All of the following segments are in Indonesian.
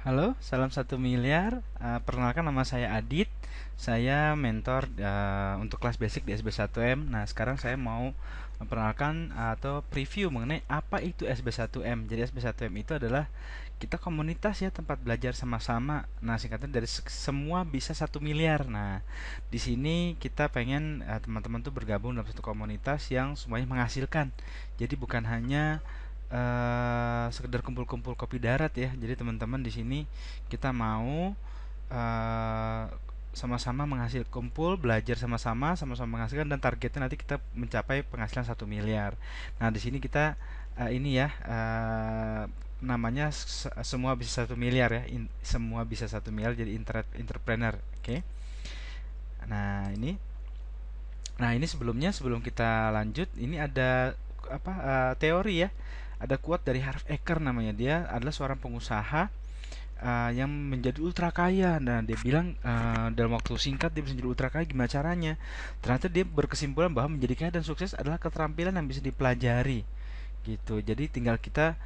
Halo, salam 1 miliar. Perkenalkan nama saya Adit. Saya mentor untuk kelas basic di SB1M. Nah, sekarang saya mau memperkenalkan atau preview mengenai apa itu SB1M. Jadi SB1M itu adalah kita komunitas ya, tempat belajar sama-sama. Nah, singkatnya dari semua bisa 1 miliar. Nah, di sini kita pengen teman-teman tuh bergabung dalam satu komunitas yang semuanya menghasilkan. Jadi bukan hanya sekedar kumpul-kumpul kopi darat ya. Jadi teman-teman di sini kita mau eh, sama-sama menghasil kumpul, belajar sama-sama, sama-sama menghasilkan dan targetnya nanti kita mencapai penghasilan 1 miliar. Nah, di sini kita ini ya namanya semua bisa 1 miliar ya. Semua bisa 1 miliar jadi entrepreneur. Oke. Nah, ini sebelumnya sebelum kita lanjut, ini ada apa teori ya. Ada quote dari Harv Eker namanya. Dia adalah seorang pengusaha yang menjadi ultra kaya. Nah, dia bilang dalam waktu singkat dia bisa menjadi ultra kaya. Gimana caranya? Ternyata dia berkesimpulan bahwa menjadi kaya dan sukses adalah keterampilan yang bisa dipelajari. Gitu. Jadi tinggal kita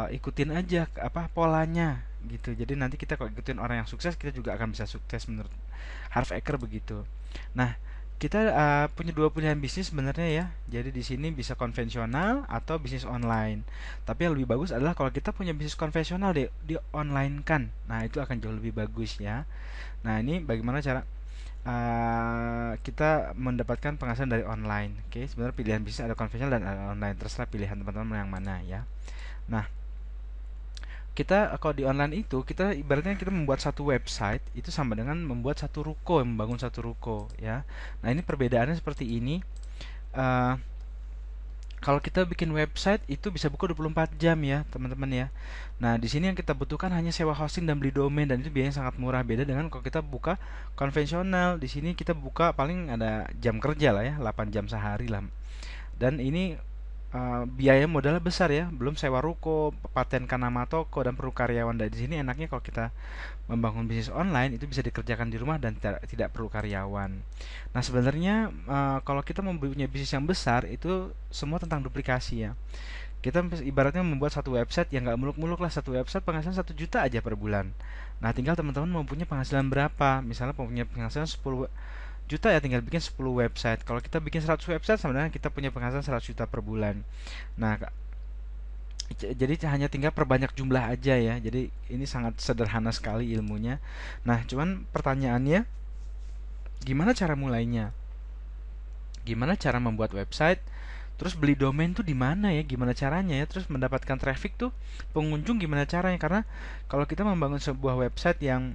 ikutin aja apa polanya gitu. Jadi nanti kita kalau ikutin orang yang sukses, kita juga akan bisa sukses menurut Harv Eker begitu. Nah, kita punya dua pilihan bisnis sebenarnya ya. Jadi di sini bisa konvensional atau bisnis online. Tapi yang lebih bagus adalah kalau kita punya bisnis konvensional di online kan. Nah, itu akan jauh lebih bagus ya. Nah, ini bagaimana cara kita mendapatkan penghasilan dari online. Oke, sebenarnya pilihan bisnis ada konvensional dan ada online. Terserah pilihan teman-teman yang mana ya. Nah, kita kalau di online itu kita ibaratnya kita membuat satu website itu sama dengan membuat satu ruko, membangun satu ruko ya. Nah, ini perbedaannya seperti ini. Eh, Kalau kita bikin website itu bisa buka 24 jam ya, teman-teman ya. Nah, di sini yang kita butuhkan hanya sewa hosting dan beli domain dan itu biayanya sangat murah. Beda dengan kalau kita buka konvensional. Di sini kita buka paling ada jam kerja lah ya, 8 jam sehari lah. Dan ini biaya modalnya besar ya, belum sewa ruko, patenkan nama toko dan perlu karyawan. Dan di sini enaknya kalau kita membangun bisnis online itu bisa dikerjakan di rumah dan tidak perlu karyawan. Nah, sebenarnya kalau kita mempunyai bisnis yang besar itu semua tentang duplikasi ya. Kita ibaratnya membuat satu website yang nggak muluk-muluk lah, satu website penghasilan 1 juta aja per bulan. Nah, tinggal teman-teman mau punya penghasilan berapa. Misalnya mau punya penghasilan 10 juta ya tinggal bikin 10 website. Kalau kita bikin 100 website sebenarnya kita punya penghasilan 100 juta per bulan. Nah, jadi hanya tinggal perbanyak jumlah aja ya. Jadi ini sangat sederhana sekali ilmunya. Nah, cuman pertanyaannya gimana cara mulainya? Gimana cara membuat website? Terus beli domain tuh di mana ya? Gimana caranya ya? Terus mendapatkan traffic tuh pengunjung gimana caranya? Karena kalau kita membangun sebuah website yang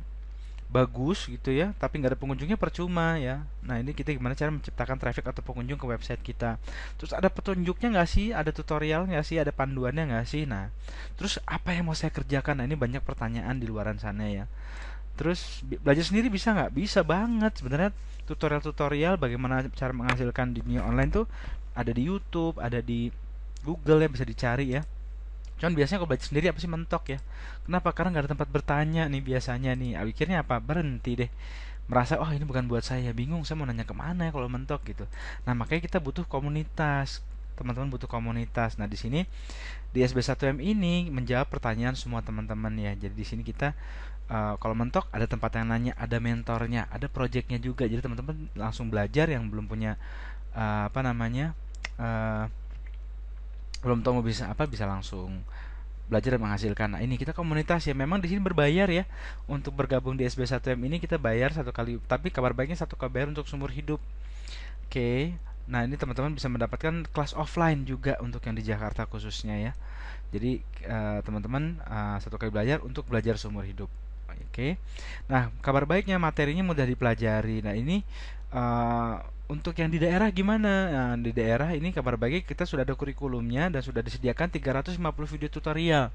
bagus gitu ya, tapi nggak ada pengunjungnya percuma ya. Nah, ini kita gimana cara menciptakan traffic atau pengunjung ke website kita. Terus ada petunjuknya nggak sih? Ada tutorial nggak sih? Ada panduannya nggak sih? Nah, terus apa yang mau saya kerjakan? Nah, ini banyak pertanyaan di luaran sana ya. Terus belajar sendiri bisa nggak? Bisa banget. Sebenarnya tutorial-tutorial bagaimana cara menghasilkan di dunia online tuh ada di YouTube, ada di Google ya, bisa dicari ya. Cuman biasanya kalau belajar sendiri apa sih mentok ya. Kenapa? Karena nggak ada tempat bertanya nih biasanya nih. Akhirnya apa? Berhenti deh. Merasa oh ini bukan buat saya, bingung saya mau nanya kemana ya kalau mentok gitu. Nah, makanya kita butuh komunitas. Teman-teman butuh komunitas. Nah, di sini di SB1M ini menjawab pertanyaan semua teman-teman ya. Jadi di sini kita kalau mentok ada tempat yang nanya, ada mentornya, ada projectnya juga. Jadi teman-teman langsung belajar yang belum punya apa namanya uh, belum tahu mau bisa apa bisa langsung belajar dan menghasilkan. Nah, ini kita komunitas ya. Memang di sini berbayar ya. Untuk bergabung di SB1M ini kita bayar satu kali, tapi kabar baiknya satu kali bayar untuk seumur hidup. Oke. Nah, ini teman-teman bisa mendapatkan kelas offline juga untuk yang di Jakarta khususnya ya. Jadi teman-teman satu kali belajar untuk belajar seumur hidup. Oke. Nah, kabar baiknya materinya mudah dipelajari. Nah, ini uh, untuk yang di daerah gimana? Nah, di daerah ini kabar baiknya kita sudah ada kurikulumnya dan sudah disediakan 350 video tutorial.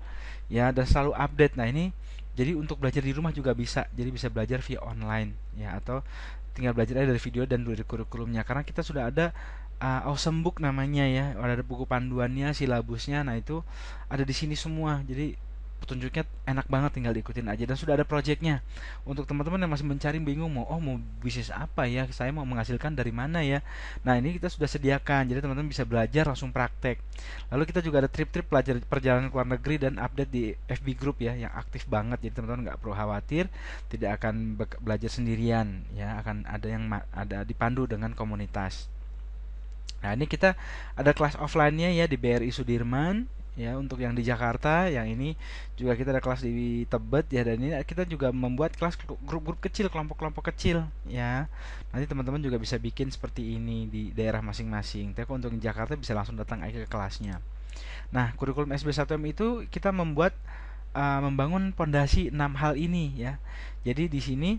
Ya, dan selalu update. Nah, ini jadi untuk belajar di rumah juga bisa. Jadi bisa belajar via online ya atau tinggal belajar aja dari video dan dari kurikulumnya karena kita sudah ada awesome book namanya ya. Ada buku panduannya, silabusnya. Nah, itu ada di sini semua. Jadi petunjuknya enak banget, tinggal diikutin aja dan sudah ada projectnya. Untuk teman-teman yang masih mencari bingung mau bisnis apa ya, saya mau menghasilkan dari mana ya. Nah, ini kita sudah sediakan. Jadi teman-teman bisa belajar langsung praktek. Lalu kita juga ada trip-trip pelajar perjalanan ke luar negeri dan update di FB group ya yang aktif banget. Jadi teman-teman nggak perlu khawatir tidak akan belajar sendirian ya, akan ada yang ada dipandu dengan komunitas. Nah, ini kita ada kelas offline-nya ya di BRI Sudirman ya, untuk yang di Jakarta. Yang ini juga kita ada kelas di Tebet ya, dan ini kita juga membuat kelas grup-grup kecil, kelompok-kelompok kecil ya. Nanti teman-teman juga bisa bikin seperti ini di daerah masing-masing. Tapi untuk di Jakarta bisa langsung datang aja ke kelasnya. Nah, kurikulum SB1M itu kita membangun pondasi 6 hal ini ya. Jadi di sini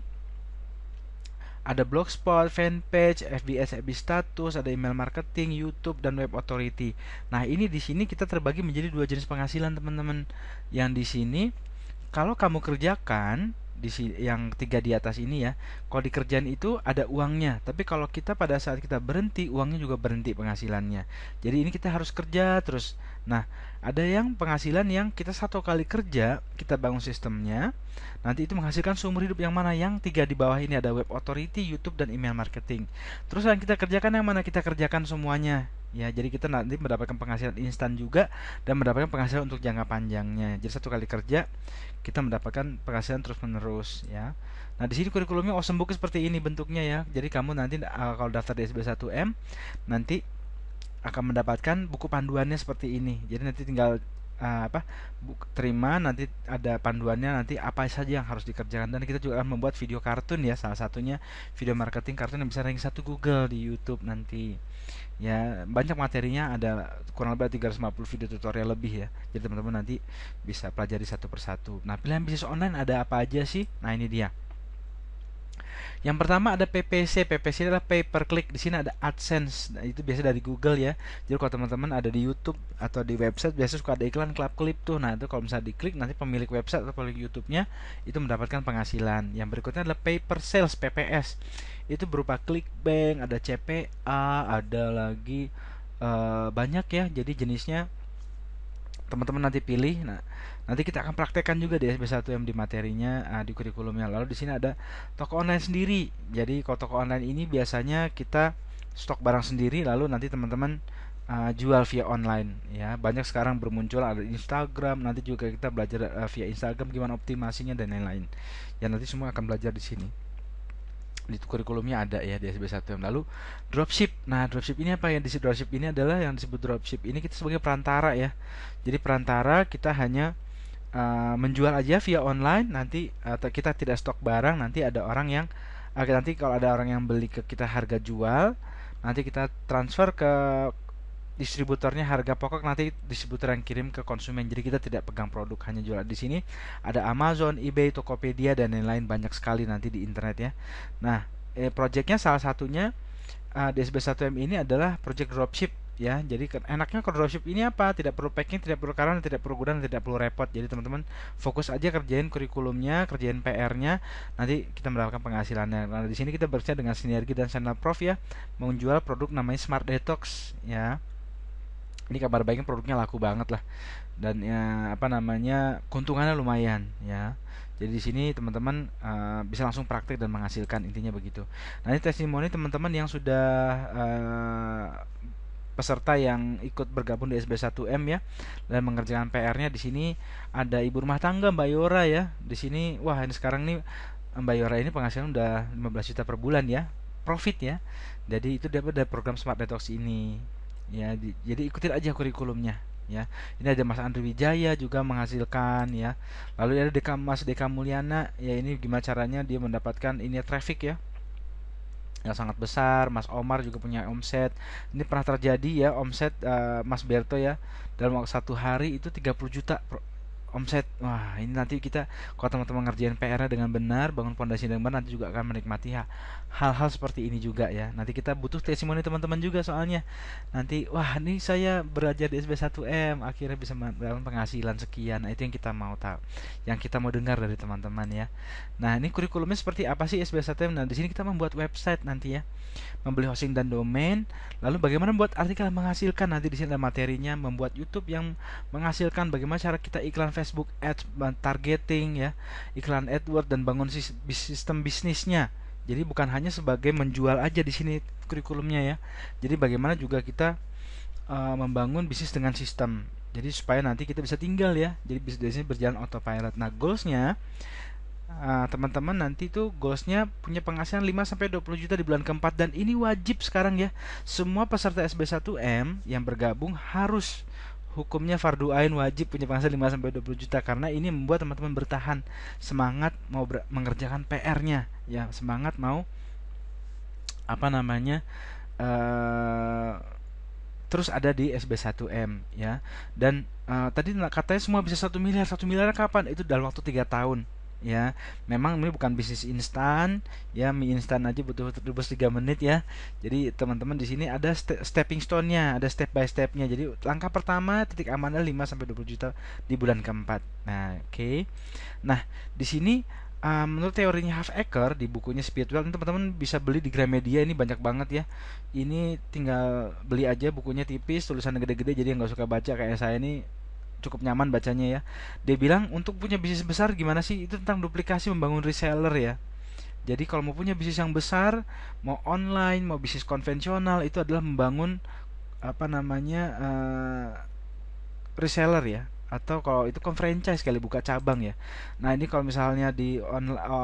ada blogspot, fanpage, FBS, FB status, ada email marketing, YouTube, dan web authority. Nah, ini di sini kita terbagi menjadi dua jenis penghasilan, teman-teman. Yang di sini kalau kamu kerjakan yang tiga di atas ini ya, kalau dikerjain itu ada uangnya, tapi kalau kita pada saat kita berhenti, uangnya juga berhenti penghasilannya. Jadi ini kita harus kerja terus. Nah, ada yang penghasilan yang kita satu kali kerja, kita bangun sistemnya, nanti itu menghasilkan seumur hidup. Yang mana? Yang tiga di bawah ini, ada web authority, YouTube, dan email marketing. Terus yang kita kerjakan yang mana? Kita kerjakan semuanya ya, jadi kita nanti mendapatkan penghasilan instan juga dan mendapatkan penghasilan untuk jangka panjangnya. Jadi satu kali kerja kita mendapatkan penghasilan terus menerus ya. Nah, di sini kurikulumnya awesome book seperti ini bentuknya ya. Jadi kamu nanti kalau daftar di SB1M nanti akan mendapatkan buku panduannya seperti ini. Jadi nanti tinggal terima, nanti ada panduannya, nanti apa saja yang harus dikerjakan. Dan kita juga akan membuat video kartun ya, salah satunya video marketing kartun yang bisa ranking 1 Google di YouTube nanti ya. Banyak materinya, ada kurang lebih 350 video tutorial lebih ya. Jadi teman-teman nanti bisa pelajari satu persatu. Nah, pilihan bisnis online ada apa aja sih? Nah, ini dia. Yang pertama ada PPC. PPC adalah pay per click. Di sini ada AdSense. Nah, itu biasa dari Google ya. Jadi kalau teman-teman ada di YouTube atau di website biasa suka ada iklan klip tuh. Nah, itu kalau misalnya diklik nanti pemilik website atau pemilik YouTube-nya itu mendapatkan penghasilan. Yang berikutnya adalah pay per sales, PPS. Itu berupa ClickBank, ada CPA, ada lagi banyak ya. Jadi jenisnya teman-teman nanti pilih. Nah, nanti kita akan praktekkan juga di SB1M di materinya, di kurikulumnya. Lalu di sini ada toko online sendiri. Jadi kalau toko online ini biasanya kita stok barang sendiri, lalu nanti teman-teman jual via online ya. Banyak sekarang bermuncul ada Instagram. Nanti juga kita belajar via Instagram gimana optimasinya dan lain-lain. Ya, nanti semua akan belajar di sini. Di kurikulumnya ada ya di SB1M. Lalu dropship. Nah, dropship ini apa? Yang disebut dropship ini adalah yang disebut dropship ini kita sebagai perantara ya. Jadi perantara, kita hanya menjual aja via online. Nanti kita tidak stok barang, nanti ada orang yang nanti kalau ada orang yang beli ke kita harga jual, nanti kita transfer ke distributornya harga pokok, nanti distributor yang kirim ke konsumen. Jadi kita tidak pegang produk, hanya jual. Di sini ada Amazon, eBay, Tokopedia, dan lain-lain, banyak sekali nanti di internet ya. Nah, projectnya salah satunya di SB1M ini adalah project dropship ya. Jadi enaknya kalau dropship ini apa? Tidak perlu packing, tidak perlu karantina, tidak perlu gudang, tidak perlu repot. Jadi teman-teman fokus aja kerjain kurikulumnya, kerjain PR-nya, nanti kita mendapatkan penghasilannya. Nah, di sini kita bekerja dengan Sinergi dan Channel Prof ya, menjual produk namanya Smart Detox ya. Ini kabar baiknya produknya laku banget lah, dan ya keuntungannya lumayan ya. Jadi di sini teman-teman bisa langsung praktek dan menghasilkan, intinya begitu. Nah, ini testimoni teman-teman yang sudah peserta yang ikut bergabung di SB1M ya, dan mengerjakan PR-nya. Di sini ada ibu rumah tangga Mbak Yora ya. Di sini wah, ini sekarang nih Mbak Yora ini penghasilan udah 15 juta per bulan ya, profit ya. Jadi itu dapat dari program Smart Detox ini ya. Jadi ikutin aja kurikulumnya ya. Ini ada Mas Andri Wijaya juga menghasilkan ya. Lalu ada Mas Deka Mulyana ya, ini gimana caranya dia mendapatkan ini traffic ya yang sangat besar. Mas Omar juga punya omset. Ini pernah terjadi ya, omset Mas Berto ya dalam waktu 1 hari itu 30 juta omset. Wah, ini nanti kita kalau teman-teman ngerjain PR-nya dengan benar, bangun pondasi dengan benar, nanti juga akan menikmati hal-hal seperti ini juga ya. Nanti kita butuh testimoni teman-teman juga, soalnya nanti wah, ini saya belajar di SB1M akhirnya bisa mendapatkan penghasilan sekian. Nah, itu yang kita mau tahu, yang kita mau dengar dari teman-teman ya. Nah, ini kurikulumnya seperti apa sih SB1M? Nah, di sini kita membuat website nanti ya, membeli hosting dan domain. Lalu bagaimana membuat artikel yang menghasilkan, nanti di sini ada materinya. Membuat YouTube yang menghasilkan, bagaimana cara kita iklan Facebook Ads, targeting ya, iklan AdWords, dan bangun sistem bisnisnya. Jadi bukan hanya sebagai menjual aja di sini kurikulumnya ya. Jadi bagaimana juga kita membangun bisnis dengan sistem. Jadi supaya nanti kita bisa tinggal ya. Jadi bisnisnya berjalan autopilot. Nah, goalsnya teman-teman nanti tuh goalsnya punya penghasilan 5-20 juta di bulan keempat, dan ini wajib sekarang ya. Semua peserta SB1M yang bergabung harus, hukumnya fardu ain, wajib punya penghasilan 5-20 juta, karena ini membuat teman-teman bertahan, semangat mau mengerjakan PR-nya ya, semangat mau terus ada di SB1M ya. Dan tadi katanya semua bisa 1 miliar. 1 miliar kapan? Itu dalam waktu 3 tahun ya. Memang ini bukan bisnis instan ya, mie instan aja butuh rebus 3 menit ya. Jadi teman-teman di sini ada stepping stone-nya, ada step by step-nya. Jadi langkah pertama titik amannya 5-20 juta di bulan keempat. Nah, oke. Nah, di sini menurut teorinya Halfaker di bukunya Speedwell, teman-teman bisa beli di Gramedia, ini banyak banget ya. Ini tinggal beli aja, bukunya tipis, tulisannya gede-gede, jadi yang nggak suka baca kayak saya ini cukup nyaman bacanya ya. Dia bilang untuk punya bisnis besar gimana sih? Itu tentang duplikasi, membangun reseller ya. Jadi kalau mau punya bisnis yang besar, mau online, mau bisnis konvensional, itu adalah membangun reseller ya. Atau kalau itu franchise kali, buka cabang ya. Nah, ini kalau misalnya di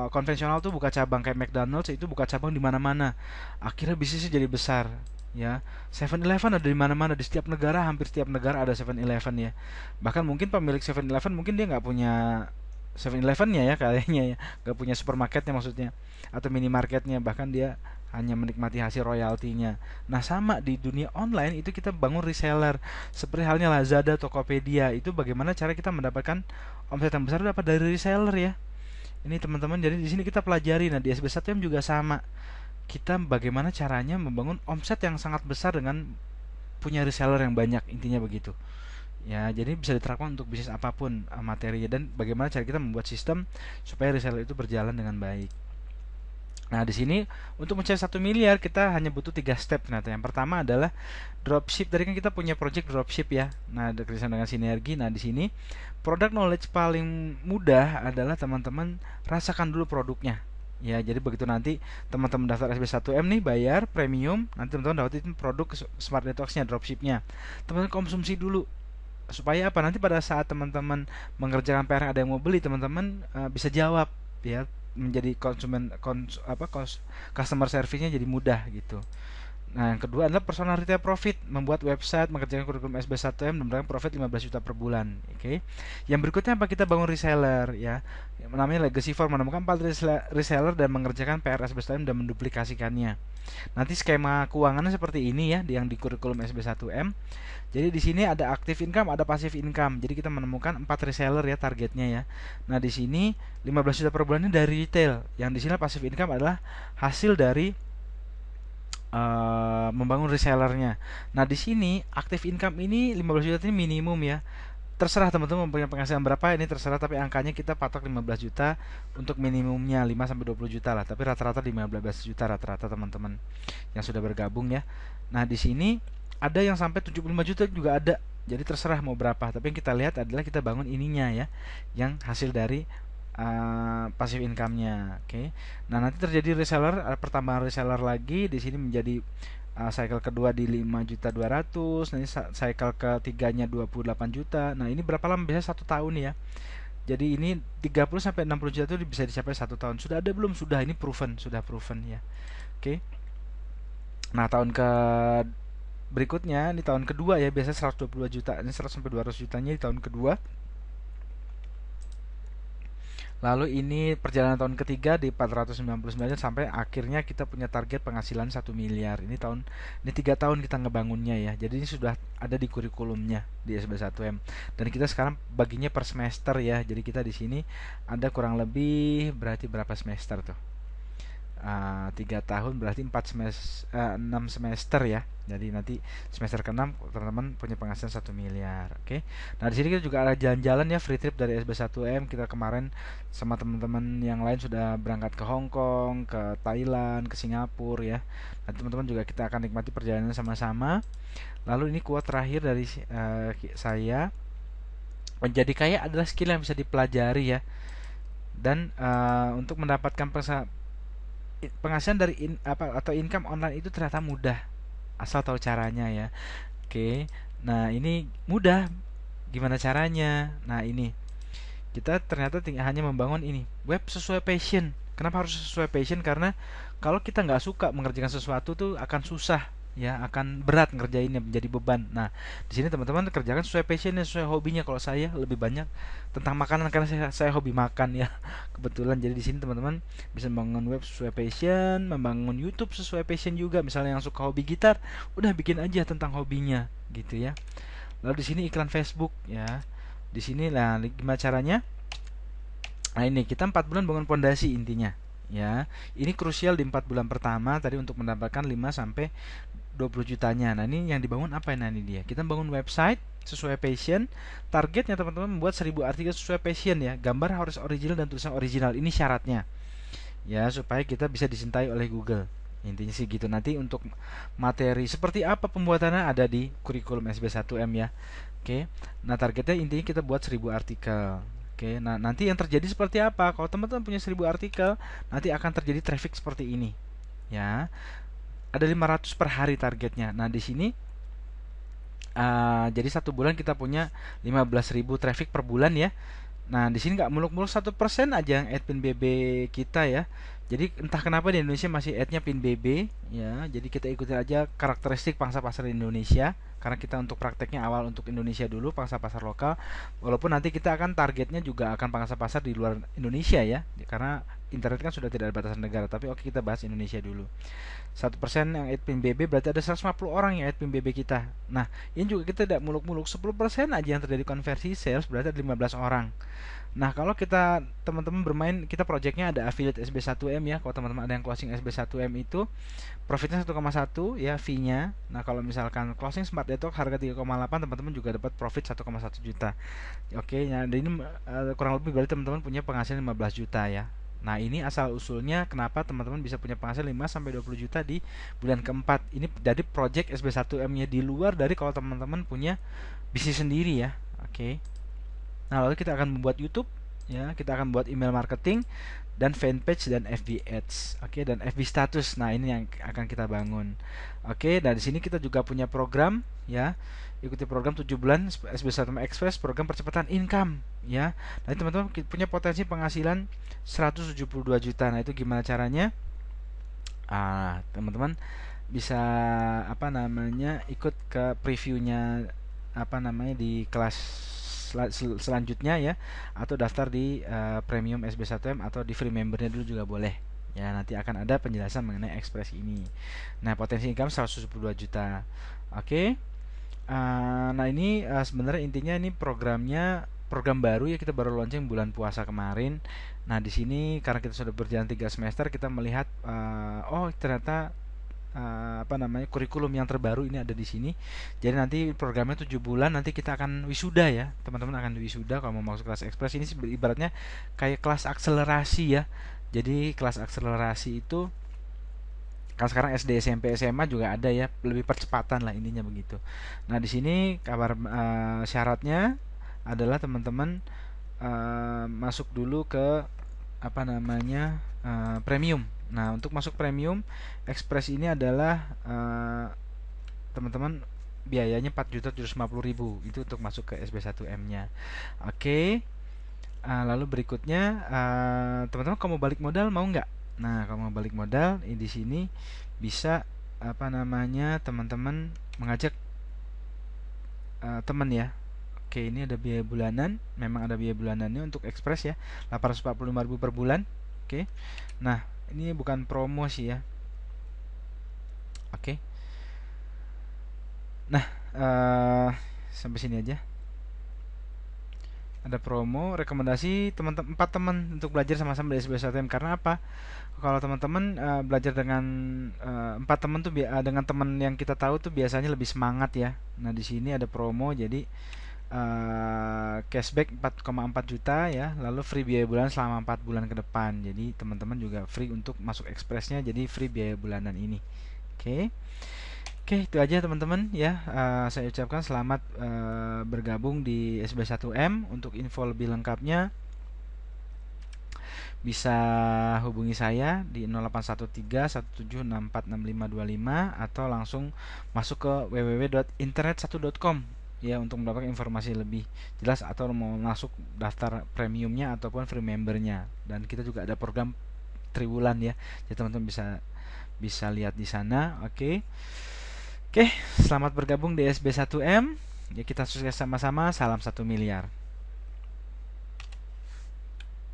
konvensional tuh buka cabang kayak McDonald's, itu buka cabang di mana-mana. Akhirnya bisnisnya jadi besar ya. 7-Eleven ada di mana-mana, di setiap negara, hampir setiap negara ada 7-Eleven ya. Bahkan mungkin pemilik 7-Eleven mungkin dia nggak punya 7-Eleven-nya ya kayaknya ya, nggak punya supermarketnya maksudnya, atau minimarketnya, bahkan dia hanya menikmati hasil royaltinya. Nah, sama di dunia online itu kita bangun reseller, seperti halnya Lazada, Tokopedia. Itu bagaimana cara kita mendapatkan omset yang besar, dapat dari reseller ya. Ini teman-teman, jadi di sini kita pelajari. Nah, di SB1M juga sama. Kita bagaimana caranya membangun omset yang sangat besar dengan punya reseller yang banyak, intinya begitu. Ya, jadi bisa diterapkan untuk bisnis apapun materinya, dan bagaimana cara kita membuat sistem supaya reseller itu berjalan dengan baik. Nah, di sini untuk mencapai 1 miliar kita hanya butuh 3 step ternyata. Yang pertama adalah dropship. Tadi kan kita punya project dropship ya. Nah, kerjasama dengan sinergi. Nah, di sini product knowledge paling mudah adalah teman-teman rasakan dulu produknya. Ya, jadi begitu nanti teman-teman daftar SB1M nih, bayar premium, nanti teman-teman dapetin produk Smart Detox-nya, dropship-nya. Teman-teman konsumsi dulu. Supaya apa? Nanti pada saat teman-teman mengerjakan PR ada yang mau beli, teman-teman bisa jawab ya, menjadi customer service-nya jadi mudah gitu. Nah, yang kedua adalah personal retail profit, membuat website, mengerjakan kurikulum SB1M, dan mendapatkan profit 15 juta per bulan. Oke. Yang berikutnya apa? Kita bangun reseller ya. Yang namanya legacy form, menemukan 4 reseller dan mengerjakan PR SB1M dan menduplikasikannya. Nanti skema keuangannya seperti ini ya, yang di kurikulum SB1M. Jadi di sini ada active income, ada passive income. Jadi kita menemukan 4 reseller ya targetnya ya. Nah, di sini 15 juta per bulan ini dari retail. Yang di sini passive income adalah hasil dari membangun resellernya. Nah, di sini active income ini 15 juta ini minimum ya. Terserah teman-teman punya penghasilan berapa, ini terserah, tapi angkanya kita patok 15 juta untuk minimumnya, 5-20 juta lah, tapi rata-rata 15 juta rata-rata teman-teman yang sudah bergabung ya. Nah, di sini ada yang sampai 75 juta juga ada. Jadi terserah mau berapa, tapi yang kita lihat adalah kita bangun ininya ya, yang hasil dari passive income-nya. Oke. Nah, nanti terjadi reseller, pertambahan reseller lagi di sini menjadi cycle kedua di 5.200.000. Nanti cycle ketiganya 28 juta. Nah, ini berapa lama? Biasanya 1 tahun ya. Jadi ini 30-60 juta itu bisa dicapai 1 tahun. Sudah ada belum? Sudah, ini proven, sudah proven ya. Oke. Nah, tahun ke berikutnya, ini tahun kedua ya, biasanya 122 juta. Ini 100-200 jutanya di tahun kedua. Lalu ini perjalanan tahun ketiga di 499 sampai akhirnya kita punya target penghasilan 1 miliar. Ini 3 tahun kita ngebangunnya ya. Jadi ini sudah ada di kurikulumnya di SB1M. Dan kita sekarang baginya per semester ya. Jadi kita di sini ada kurang lebih berarti berapa semester tuh? 3 tahun berarti 6 semester ya. Jadi nanti semester ke-6 teman-teman punya penghasilan 1 miliar. Oke. Nah, di sini kita juga ada jalan-jalan ya, free trip dari SB1M. Kita kemarin sama teman-teman yang lain sudah berangkat ke Hong Kong, ke Thailand, ke Singapura ya. Nanti teman-teman juga kita akan nikmati perjalanan sama-sama. Lalu ini quote terakhir dari saya. Menjadi kaya adalah skill yang bisa dipelajari ya. Dan untuk mendapatkan penghasilan dari atau income online itu ternyata mudah asal tahu caranya ya. Oke. Nah, ini mudah. Gimana caranya? Nah, ini kita ternyata hanya membangun ini web sesuai passion. Kenapa harus sesuai passion? Karena kalau kita nggak suka mengerjakan sesuatu tuh akan susah ya, akan berat ngerjainnya, menjadi beban. Nah, di sini teman-teman kerjakan sesuai passionnya, sesuai hobinya. Kalau saya lebih banyak tentang makanan karena saya hobi makan ya kebetulan. Jadi di sini teman-teman bisa membangun web sesuai passion, membangun YouTube sesuai passion juga. Misalnya yang suka hobi gitar, udah bikin aja tentang hobinya gitu ya. Lalu di sini iklan Facebook ya. Di sini lah gimana caranya? Nah, ini kita 4 bulan bangun pondasi intinya. Ya, ini krusial di 4 bulan pertama tadi untuk mendapatkan 5 sampai 20 jutanya. Nah, ini yang dibangun apa? Nah, ini dia. Kita bangun website sesuai passion. Targetnya teman-teman membuat 1000 artikel sesuai passion ya. Gambar harus original dan tulisan original. Ini syaratnya. Ya, supaya kita bisa dicintai oleh Google. Intinya sih gitu. Nanti untuk materi seperti apa pembuatannya ada di kurikulum SB1M ya. Oke. Nah, targetnya intinya kita buat 1000 artikel. Oke. Nah, nanti yang terjadi seperti apa? Kalau teman-teman punya 1000 artikel, nanti akan terjadi traffic seperti ini. Ya. Ada 500 per hari targetnya. Nah, di sini jadi 1 bulan kita punya 15.000 traffic per bulan ya. Nah, di sini nggak muluk-muluk 1% aja yang add pin BB kita ya. Jadi entah kenapa di Indonesia masih add-nya pin BB ya. Jadi kita ikuti aja karakteristik pangsa pasar Indonesia karena kita untuk prakteknya awal untuk Indonesia dulu, pangsa pasar lokal. Walaupun nanti kita akan targetnya juga akan pangsa pasar di luar Indonesia ya. Karena internet kan sudah tidak ada batasan negara, tapi oke kita bahas Indonesia dulu. 1% yang add pin BB berarti ada 150 orang yang add pin BB kita. Nah, ini juga kita tidak muluk-muluk 10% aja yang terjadi konversi sales berarti ada 15 orang. Nah, kalau kita teman-teman bermain, kita projectnya ada affiliate SB1M ya. Kalau teman-teman ada yang closing SB1M itu profitnya 1,1 ya fee-nya. Nah, kalau misalkan closing Smart Detox harga 3,8, teman-teman juga dapat profit 1,1 juta. Oke, nah ini kurang lebih berarti teman-teman punya penghasilan 15 juta ya. Nah, ini asal usulnya kenapa teman-teman bisa punya penghasilan 5 sampai 20 juta di bulan keempat. Ini dari project SB1M-nya di luar dari kalau teman-teman punya bisnis sendiri ya. Oke. Nah, lalu kita akan membuat YouTube ya, kita akan buat email marketing dan fanpage dan FB Ads. Oke, dan FB status. Nah, ini yang akan kita bangun. Oke, dan di sini kita juga punya program ya. Ikuti program 7 bulan SB1M Express, program percepatan income ya. Nah, teman-teman punya potensi penghasilan 172 juta. Nah, itu gimana caranya? Teman-teman bisa apa namanya ikut ke previewnya apa namanya di kelas selanjutnya ya, atau daftar di premium SB1M atau di free membernya dulu juga boleh ya. Nanti akan ada penjelasan mengenai Express ini. Nah, potensi income 172 juta. Oke. Nah, ini sebenarnya intinya ini program baru ya, kita baru launching bulan puasa kemarin. Nah, di sini karena kita sudah berjalan 3 semester, kita melihat oh ternyata apa namanya kurikulum yang terbaru ini ada di sini. Jadi nanti programnya 7 bulan, nanti kita akan wisuda ya. Teman-teman akan wisuda kalau mau masuk kelas Express. Ini ibaratnya kayak kelas akselerasi ya. Jadi kelas akselerasi itu kan sekarang SD, SMP, SMA juga ada ya, lebih percepatan lah intinya begitu. Nah, di sini kabar syaratnya adalah teman-teman masuk dulu ke apa namanya premium. Nah, untuk masuk premium Express ini adalah teman-teman biayanya 4.750.000 itu untuk masuk ke SB1M-nya. Oke. Lalu berikutnya teman-teman kalau mau balik modal mau nggak? Nah, kalau mau balik modal di sini bisa apa namanya teman-teman mengajak teman ya. Oke, ini ada biaya bulanan, memang ada biaya bulanannya untuk Express ya, 845.000 per bulan. Oke. Nah, ini bukan promo sih ya. Oke. Nah, sampai sini aja. Ada promo, rekomendasi teman-teman 4 teman untuk belajar sama-sama di SB1M. Karena apa? Kalau teman-teman belajar dengan 4 teman tuh dengan teman yang kita tahu tuh biasanya lebih semangat ya. Nah, di sini ada promo jadi cashback 4,4 juta ya, lalu free biaya bulan selama 4 bulan ke depan. Jadi teman-teman juga free untuk masuk Expressnya, jadi free biaya bulanan ini. Oke. Oke, itu aja teman-teman ya. Saya ucapkan selamat bergabung di SB1M. Untuk info lebih lengkapnya bisa hubungi saya di 0813 17646525 atau langsung masuk ke www.internet1.com ya untuk mendapatkan informasi lebih jelas atau mau masuk daftar premiumnya ataupun free membernya. Dan kita juga ada program triwulan ya. Jadi teman-teman bisa bisa lihat di sana. Oke. Oke, selamat bergabung di SB1M. Ya kita sukses sama-sama. Salam 1 miliar.